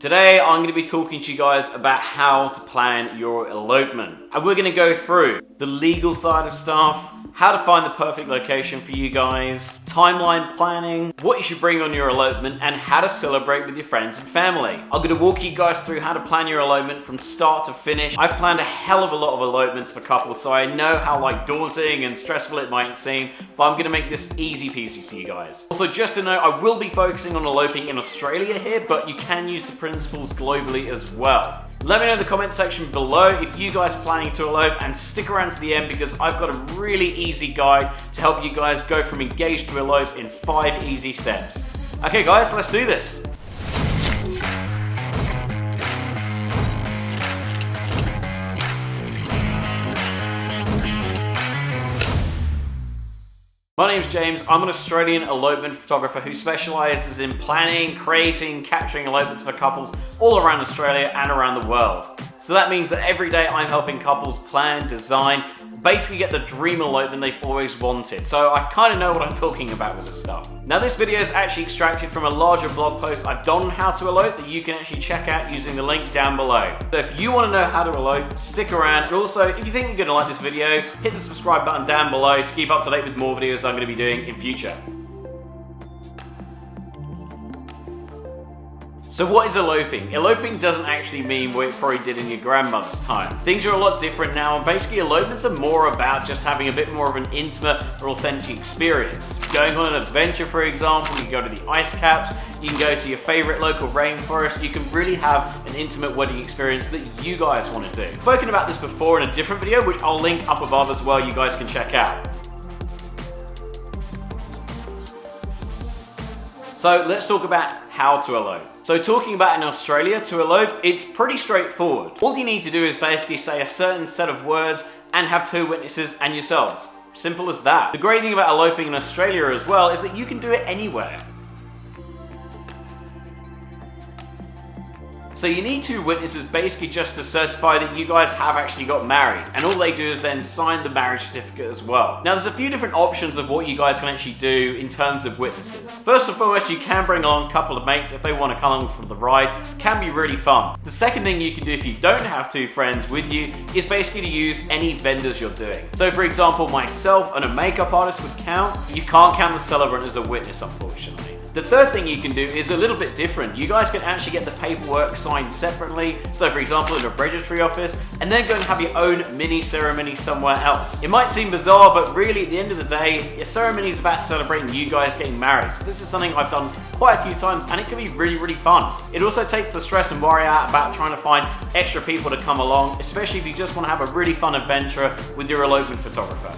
Today I'm going to be talking to you guys about how to plan your elopement. And we're going to go through the legal side of stuff, how to find the perfect location for you guys, timeline planning, what you should bring on your elopement, and how to celebrate with your friends and family. I'm going to walk you guys through how to plan your elopement from start to finish. I've planned a hell of a lot of elopements for couples, so I know how daunting and stressful it might seem, but I'm going to make this easy peasy for you guys. Also, just to know, I will be focusing on eloping in Australia here, but you can use the principles globally as well. Let me know in the comment section below if you guys are planning to elope, and stick around to the end because I've got a really easy guide to help you guys go from engaged to elope in 5 easy steps. Okay guys, let's do this. My name's James. I'm an Australian elopement photographer who specialises in planning, creating, capturing elopements for couples all around Australia and around the world. So that means that every day I'm helping couples plan, design, basically get the dream elopement they've always wanted. So I kind of know what I'm talking about with this stuff. Now this video is actually extracted from a larger blog post I've done on how to elope that you can actually check out using the link down below. So if you want to know how to elope, stick around. And also, if you think you're going to like this video, hit the subscribe button down below to keep up to date with more videos I'm going to be doing in future. So what is eloping? Eloping doesn't actually mean what it probably did in your grandmother's time. Things are a lot different now, and basically elopements are more about just having a bit more of an intimate or authentic experience. Going on an adventure, for example, you can go to the ice caps, you can go to your favorite local rainforest, you can really have an intimate wedding experience that you guys want to do. I've spoken about this before in a different video, which I'll link up above as well, you guys can check out. So let's talk about how to elope. So talking about in Australia, to elope, it's pretty straightforward. All you need to do is basically say a certain set of words and have 2 witnesses and yourselves. Simple as that. The great thing about eloping in Australia as well is that you can do it anywhere. So you need 2 witnesses basically just to certify that you guys have actually got married, and all they do is then sign the marriage certificate as well. Now there's a few different options of what you guys can actually do in terms of witnesses. First and foremost, you can bring along a couple of mates if they want to come along for the ride. It can be really fun. The second thing you can do if you don't have 2 friends with you is basically to use any vendors you're doing. So for example, myself and a makeup artist would count. You can't count the celebrant as a witness, unfortunately. The third thing you can do is a little bit different. You guys can actually get the paperwork signed separately, so for example in a registry office, and then go and have your own mini ceremony somewhere else. It might seem bizarre, but really at the end of the day, your ceremony is about celebrating you guys getting married. So this is something I've done quite a few times, and it can be really, really fun. It also takes the stress and worry out about trying to find extra people to come along, especially if you just want to have a really fun adventure with your elopement photographer.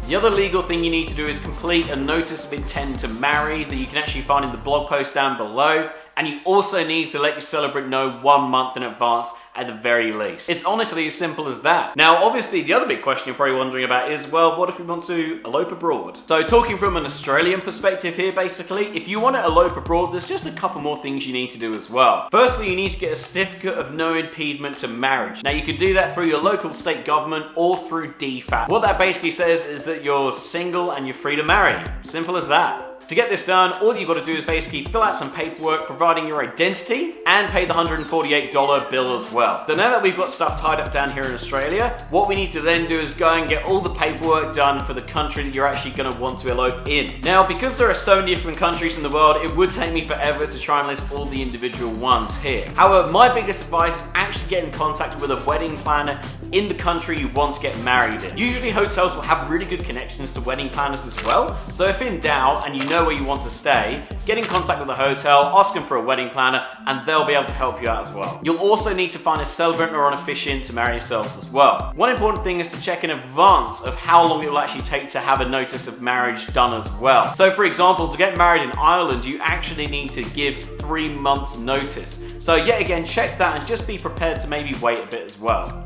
The other legal thing you need to do is complete a notice of intent to marry that you can actually find in the blog post down below. And you also need to let your celebrant know 1 month in advance at the very least. It's honestly as simple as that. Now obviously the other big question you're probably wondering about is, well, what if we want to elope abroad? So talking from an Australian perspective here, basically, if you want to elope abroad, there's just a couple more things you need to do as well. Firstly, you need to get a certificate of no impediment to marriage. Now you can do that through your local state government or through DFAT. What that basically says is that you're single and you're free to marry. Simple as that. To get this done, all you've got to do is basically fill out some paperwork providing your identity and pay the $148 bill as well. So now that we've got stuff tied up down here in Australia, what we need to then do is go and get all the paperwork done for the country that you're actually going to want to elope in. Now, because there are so many different countries in the world, it would take me forever to try and list all the individual ones here. However, my biggest advice is actually get in contact with a wedding planner in the country you want to get married in. Usually hotels will have really good connections to wedding planners as well, so if in doubt and you know where you want to stay, get in contact with the hotel, ask them for a wedding planner, and they'll be able to help you out as well. You'll also need to find a celebrant or an officiant to marry yourselves as well. One important thing is to check in advance of how long it will actually take to have a notice of marriage done as well. So for example, to get married in Ireland, you actually need to give 3 months notice. So yet again, check that and just be prepared to maybe wait a bit as well.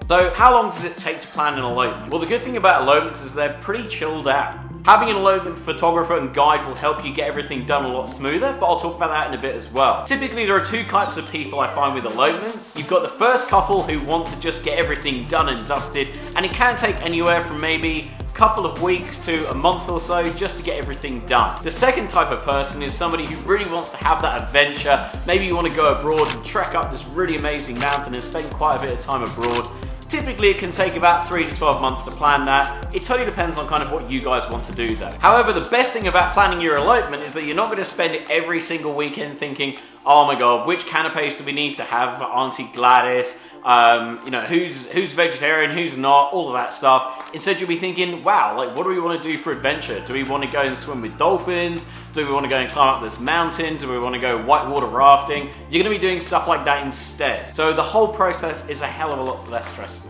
So how long does it take to plan an elopement? Well, the good thing about elopements is they're pretty chilled out. Having an elopement photographer and guide will help you get everything done a lot smoother, but I'll talk about that in a bit as well. Typically, there are 2 types of people I find with elopements. You've got the first couple who want to just get everything done and dusted, and it can take anywhere from maybe couple of weeks to a month or so just to get everything done. The second type of person is somebody who really wants to have that adventure. Maybe you want to go abroad and trek up this really amazing mountain and spend quite a bit of time abroad. Typically, it can take about 3 to 12 months to plan that. It totally depends on kind of what you guys want to do though. However, the best thing about planning your elopement is that you're not going to spend it every single weekend thinking, oh my god, which canapes do we need to have for Auntie Gladys? You know, who's vegetarian, who's not, all of that stuff. Instead, you'll be thinking, wow, like what do we want to do for adventure? Do we want to go and swim with dolphins? Do we want to go and climb up this mountain? Do we want to go whitewater rafting? You're going to be doing stuff like that instead. So the whole process is a hell of a lot less stressful.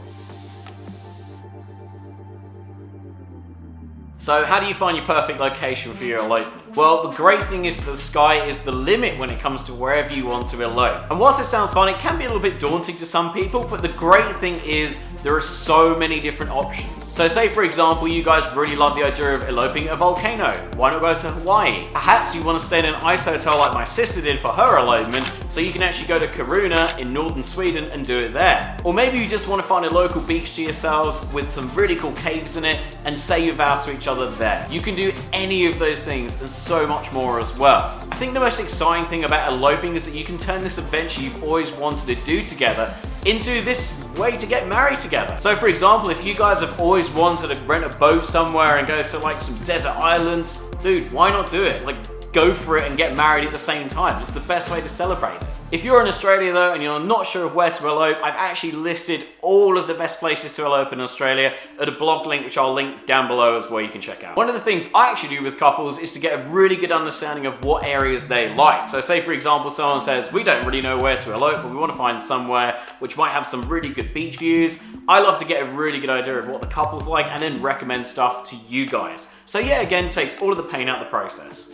So how do you find your perfect location for your elopement? Well, the great thing is that the sky is the limit when it comes to wherever you want to elope. And whilst it sounds fun, it can be a little bit daunting to some people, but the great thing is there are so many different options. So say for example, you guys really love the idea of eloping a volcano. Why not go to Hawaii? Perhaps you want to stay in an ice hotel like my sister did for her elopement, so you can actually go to Kiruna in northern Sweden and do it there. Or maybe you just want to find a local beach to yourselves with some really cool caves in it and say your vows to each other there. You can do any of those things and so much more as well. I think the most exciting thing about eloping is that you can turn this adventure you've always wanted to do together into this way to get married together. So for example, if you guys have always wanted to rent a boat somewhere and go to like some desert islands, dude, why not do it? Like, go for it and get married at the same time. It's the best way to celebrate it. If you're in Australia though and you're not sure of where to elope, I've actually listed all of the best places to elope in Australia at a blog link which I'll link down below as well, you can check out. One of the things I actually do with couples is to get a really good understanding of what areas they like. So say for example someone says, we don't really know where to elope but we want to find somewhere which might have some really good beach views. I love to get a really good idea of what the couple's like and then recommend stuff to you guys. So yeah, again, takes all of the pain out of the process.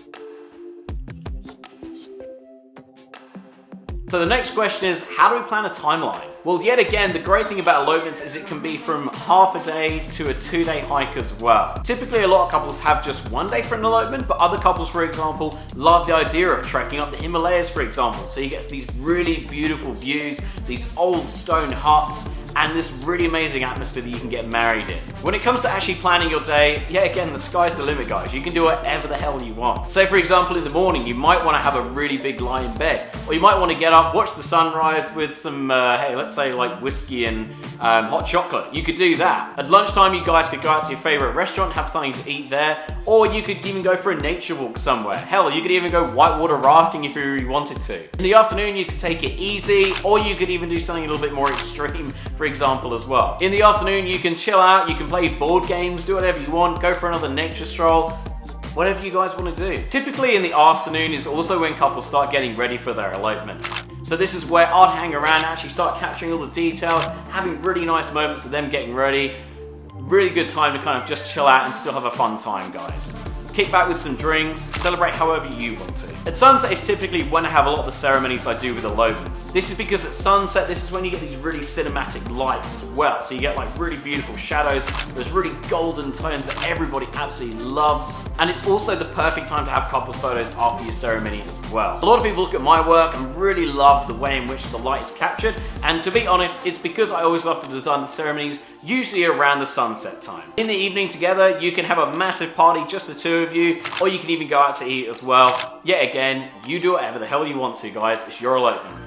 So the next question is, how do we plan a timeline? Well, yet again, the great thing about elopements is it can be from half a day to a 2-day hike as well. Typically, a lot of couples have just 1 day for an elopement, but other couples, for example, love the idea of trekking up the Himalayas, for example. So you get these really beautiful views, these old stone huts, and this really amazing atmosphere that you can get married in. When it comes to actually planning your day, yeah, again, the sky's the limit, guys. You can do whatever the hell you want. So for example, in the morning, you might want to have a really big lie in bed, or you might want to get up, watch the sunrise with some, hey, let's say like whiskey and hot chocolate. You could do that. At lunchtime, you guys could go out to your favorite restaurant, have something to eat there, or you could even go for a nature walk somewhere. Hell, you could even go whitewater rafting if you really wanted to. In the afternoon, you could take it easy, or you could even do something a little bit more extreme, for example, as well. In the afternoon, you can chill out, you can play board games, do whatever you want, go for another nature stroll, whatever you guys want to do. Typically in the afternoon is also when couples start getting ready for their elopement. So this is where I'd hang around, actually start capturing all the details, having really nice moments of them getting ready. Really good time to kind of just chill out and still have a fun time, guys. Kick back with some drinks, celebrate however you want to. At sunset is typically when I have a lot of the ceremonies I do with elopements. This is because at sunset, this is when you get these really cinematic lights as well. So you get like really beautiful shadows, there's really golden tones that everybody absolutely loves. And it's also the perfect time to have couples photos after your ceremony as well. A lot of people look at my work and really love the way in which the light is captured. And to be honest, it's because I always love to design the ceremonies usually around the sunset time. In the evening together, you can have a massive party, just the two of you, or you can even go out to eat as well. Yet again, you do whatever the hell you want to, guys. It's your elopement.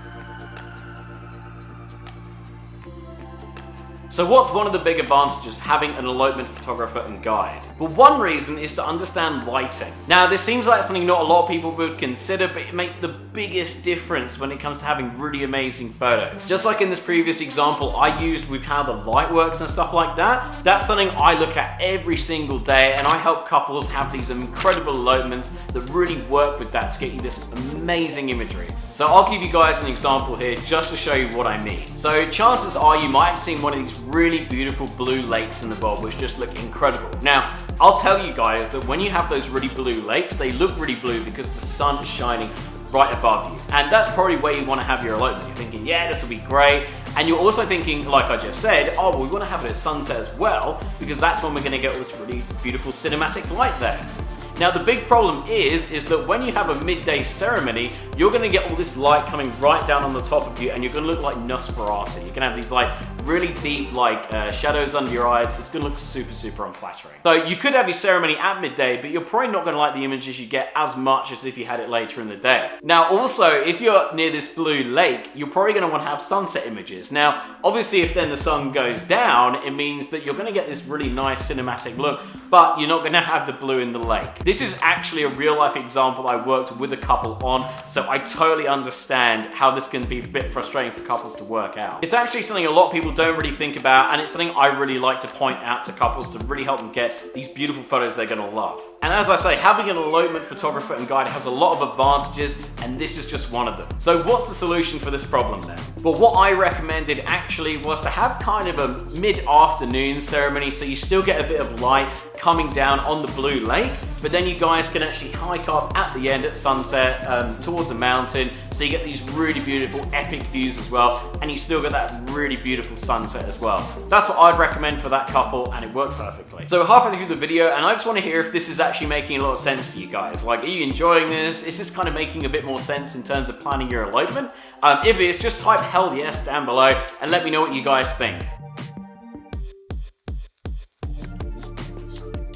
So what's one of the big advantages of having an elopement photographer and guide? Well, one reason is to understand lighting. Now, this seems like something not a lot of people would consider, but it makes the biggest difference when it comes to having really amazing photos. Just like in this previous example I used with how the light works and stuff like that, that's something I look at every single day, and I help couples have these incredible elopements that really work with that to get you this amazing imagery. So I'll give you guys an example here just to show you what I mean. So chances are you might have seen one of these really beautiful blue lakes in the world which just look incredible. Now, I'll tell you guys that when you have those really blue lakes, they look really blue because the sun is shining right above you. And that's probably where you want to have your elopement. You're thinking, yeah, this will be great. And you're also thinking, like I just said, oh, well, we want to have it at sunset as well, because that's when we're going to get all this really beautiful cinematic light there. Now the big problem is that when you have a midday ceremony, you're going to get all this light coming right down on the top of you, and you're going to look like Nosferatu. You're going to have these like really deep like shadows under your eyes, it's gonna look super, super unflattering. So you could have your ceremony at midday, but you're probably not gonna like the images you get as much as if you had it later in the day. Now also, if you're near this blue lake, you're probably gonna wanna have sunset images. Now, obviously if then the sun goes down, it means that you're gonna get this really nice cinematic look, but you're not gonna have the blue in the lake. This is actually a real life example I worked with a couple on, so I totally understand how this can be a bit frustrating for couples to work out. It's actually something a lot of people don't really think about, and it's something I really like to point out to couples to really help them get these beautiful photos they're gonna love. And as I say, having an elopement photographer and guide has a lot of advantages, and this is just one of them. So what's the solution for this problem then? Well, what I recommended actually was to have kind of a mid-afternoon ceremony, so you still get a bit of light coming down on the blue lake, but then you guys can actually hike up at the end at sunset towards a mountain, so you get these really beautiful epic views as well, and you still get that really beautiful sunset as well. That's what I'd recommend for that couple, and it worked perfectly. So we're halfway through the video, and I just want to hear if this is actually making a lot of sense to you guys. Like, are you enjoying this? Is this kind of making a bit more sense in terms of planning your elopement? If it is, just type hell yes down below and let me know what you guys think.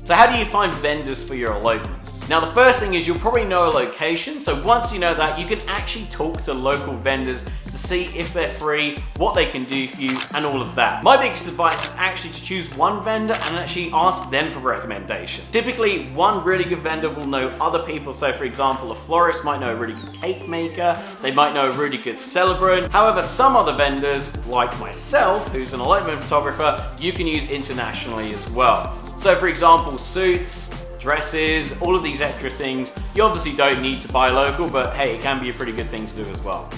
So how do you find vendors for your elopements? Now the first thing is you'll probably know a location, so once you know that, you can actually talk to local vendors to see if they're free, what they can do for you, and all of that. My biggest advice is actually to choose one vendor and actually ask them for recommendation. Typically, one really good vendor will know other people, so for example, a florist might know a really good cake maker, they might know a really good celebrant. However, some other vendors, like myself, who's an elopement photographer, you can use internationally as well. So for example, suits, dresses, all of these extra things, you obviously don't need to buy local, but hey, it can be a pretty good thing to do as well.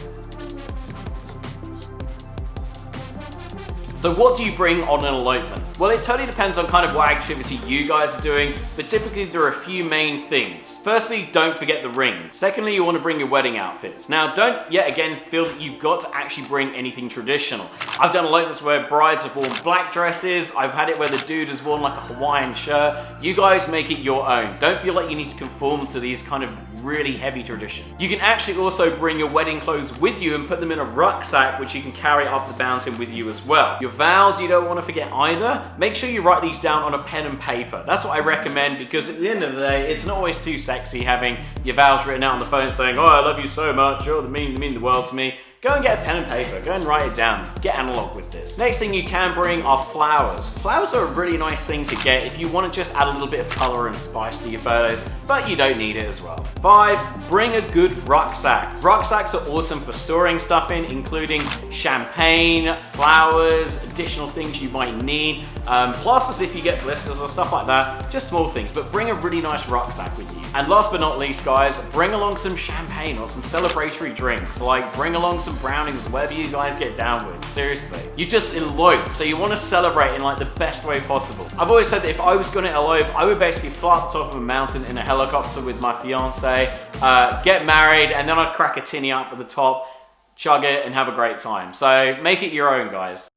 So what do you bring on an elopement? Well, it totally depends on kind of what activity you guys are doing, but typically there are a few main things. Firstly, don't forget the ring. Secondly, you want to bring your wedding outfits. Now, don't yet again feel that you've got to actually bring anything traditional. I've done elopements where brides have worn black dresses. I've had it where the dude has worn like a Hawaiian shirt. You guys make it your own. Don't feel like you need to conform to these kind of really heavy traditions. You can actually also bring your wedding clothes with you and put them in a rucksack, which you can carry up the mountain with you as well. Your vows you don't want to forget either. Make sure you write these down on a pen and paper. That's what I recommend, because at the end of the day, it's not always too sexy having your vows written out on the phone saying, oh, I love you so much, you mean the world to me. Go and get a pen and paper, go and write it down, get analog with this. Next thing you can bring are flowers. Flowers are a really nice thing to get if you want to just add a little bit of color and spice to your photos, but you don't need it as well. 5, bring a good rucksack. Rucksacks are awesome for storing stuff in, including champagne, flowers, additional things you might need, plasters if you get blisters or stuff like that, just small things, but bring a really nice rucksack with you. And last but not least, guys, bring along some champagne or some celebratory drinks, like bring along some brownies, whatever you guys get down with. Seriously, you just eloped, so you want to celebrate in like the best way possible. I've always said that if I was going to elope, I would basically fly up the top of a mountain in a helicopter with my fiance, get married, and then I'd crack a tinny up at the top, chug it, and have a great time. So make it your own, guys.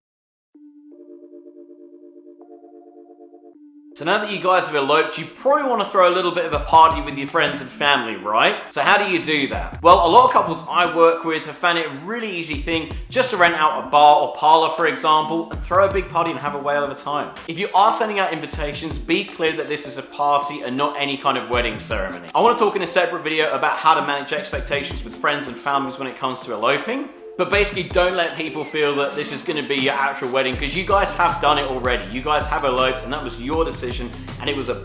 So now that you guys have eloped, you probably want to throw a little bit of a party with your friends and family, right? So how do you do that? Well, a lot of couples I work with have found it a really easy thing just to rent out a bar or parlor, for example, and throw a big party and have a whale of a time. If you are sending out invitations, be clear that this is a party and not any kind of wedding ceremony. I want to talk in a separate video about how to manage expectations with friends and families when it comes to eloping. But basically, don't let people feel that this is going to be your actual wedding, because you guys have done it already. You guys have eloped, and that was your decision, and it was a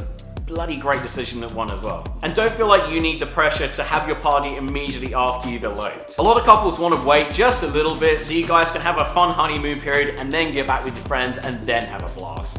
bloody great decision that won as well. And don't feel like you need the pressure to have your party immediately after you've eloped. A lot of couples want to wait just a little bit so you guys can have a fun honeymoon period and then get back with your friends and then have a blast.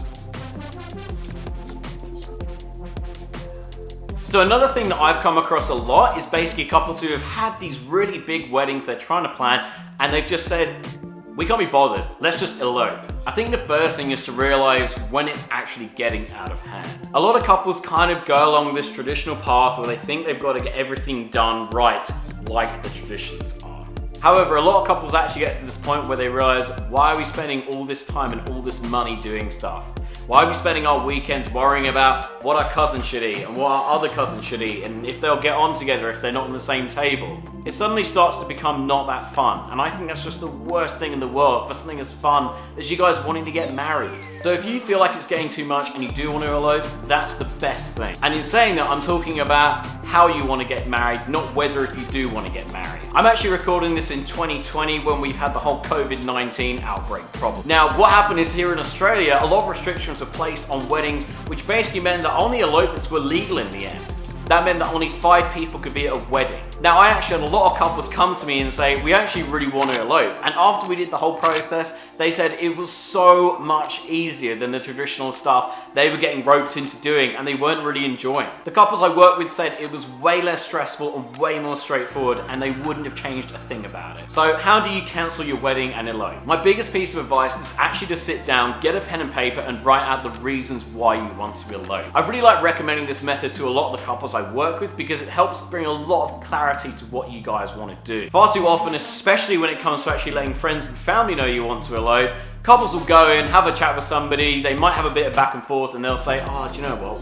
So another thing that I've come across a lot is basically couples who have had these really big weddings they're trying to plan, and they've just said, we can't be bothered, let's just elope. I think the first thing is to realize when it's actually getting out of hand. A lot of couples kind of go along this traditional path where they think they've got to get everything done right, like the traditions are. However, a lot of couples actually get to this point where they realize, why are we spending all this time and all this money doing stuff? Why are we spending our weekends worrying about what our cousin should eat and what our other cousin should eat and if they'll get on together if they're not on the same table? It suddenly starts to become not that fun, and I think that's just the worst thing in the world for something as fun as you guys wanting to get married. So if you feel like it's getting too much and you do want to elope, that's the best thing. And in saying that, I'm talking about how you want to get married, not whether if you do want to get married. I'm actually recording this in 2020 when we've had the whole COVID-19 outbreak problem. Now, what happened is here in Australia, a lot of restrictions were placed on weddings, which basically meant that only elopements were legal in the end. That meant that only 5 people could be at a wedding. Now, I actually had a lot of couples come to me and say, we actually really want to elope. And after we did the whole process, they said it was so much easier than the traditional stuff they were getting roped into doing, and they weren't really enjoying. The couples I worked with said it was way less stressful and way more straightforward, and they wouldn't have changed a thing about it. So how do you cancel your wedding and elope? My biggest piece of advice is actually to sit down, get a pen and paper, and write out the reasons why you want to elope. I really like recommending this method to a lot of the couples I work with because it helps bring a lot of clarity to what you guys want to do. Far too often, especially when it comes to actually letting friends and family know you want to elope, couples will go in, have a chat with somebody, they might have a bit of back and forth, and they'll say, oh, do you know what,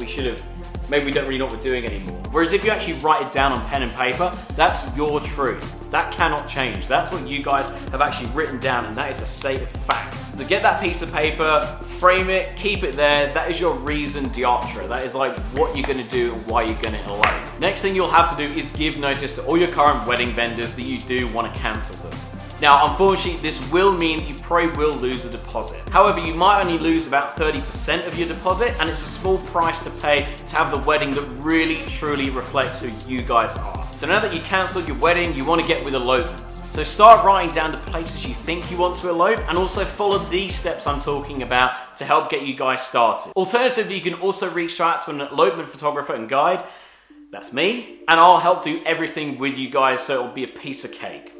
maybe we don't really know what we're doing anymore. Whereas if you actually write it down on pen and paper, that's your truth. That cannot change. That's what you guys have actually written down, and that is a state of fact. So get that piece of paper, frame it, keep it there. That is your reason d'etre. That is like what you're gonna do and why you're gonna elope. Next thing you'll have to do is give notice to all your current wedding vendors that you do want to cancel them. Now, unfortunately, this will mean you probably will lose a deposit. However, you might only lose about 30% of your deposit, and it's a small price to pay to have the wedding that really, truly reflects who you guys are. So now that you cancelled your wedding, you want to get with elopements. So start writing down the places you think you want to elope, and also follow these steps I'm talking about to help get you guys started. Alternatively, you can also reach out to an elopement photographer and guide. That's me, and I'll help do everything with you guys so it'll be a piece of cake.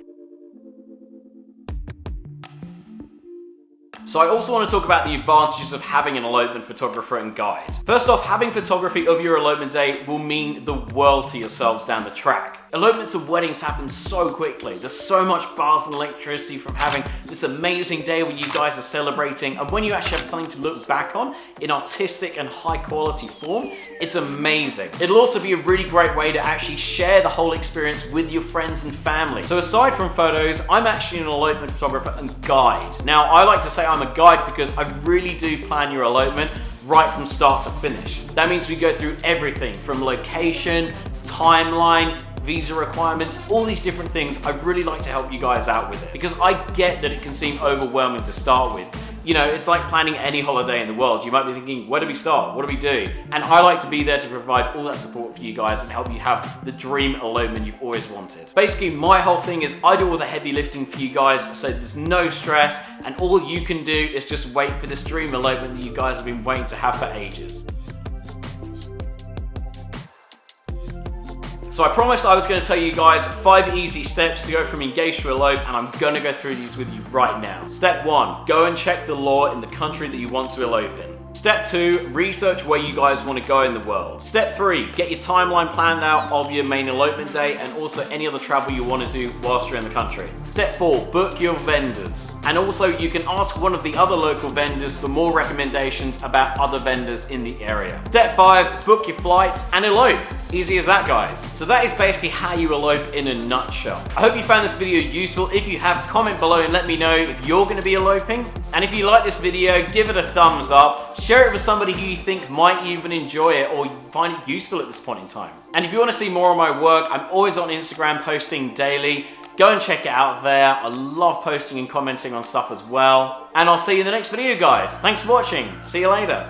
So I also want to talk about the advantages of having an elopement photographer and guide. First off, having photography of your elopement day will mean the world to yourselves down the track. Elopements and weddings happen so quickly. There's so much buzz and electricity from having this amazing day when you guys are celebrating, and when you actually have something to look back on in artistic and high quality form, it's amazing. It'll also be a really great way to actually share the whole experience with your friends and family. So aside from photos, I'm actually an elopement photographer and guide. Now, I like to say I'm a guide because I really do plan your elopement right from start to finish. That means we go through everything from location, timeline, visa requirements, all these different things. I really like to help you guys out with it because I get that it can seem overwhelming to start with. You know, it's like planning any holiday in the world. You might be thinking, where do we start? What do we do? And I like to be there to provide all that support for you guys and help you have the dream elopement you've always wanted. Basically, my whole thing is I do all the heavy lifting for you guys, so there's no stress, and all you can do is just wait for this dream elopement that you guys have been waiting to have for ages. So I promised I was going to tell you guys 5 easy steps to go from engaged to elope, and I'm going to go through these with you right now. Step 1, go and check the law in the country that you want to elope in. Step 2, research where you guys want to go in the world. Step 3, get your timeline planned out of your main elopement day and also any other travel you want to do whilst you're in the country. Step 4, book your vendors. And also you can ask one of the other local vendors for more recommendations about other vendors in the area. Step 5, book your flights and elope. Easy as that, guys. So that is basically how you elope in a nutshell. I hope you found this video useful. If you have, comment below and let me know if you're going to be eloping. And if you like this video, give it a thumbs up. Share it with somebody who you think might even enjoy it or find it useful at this point in time. And if you want to see more of my work, I'm always on Instagram posting daily. Go and check it out there. I love posting and commenting on stuff as well. And I'll see you in the next video, guys. Thanks for watching. See you later.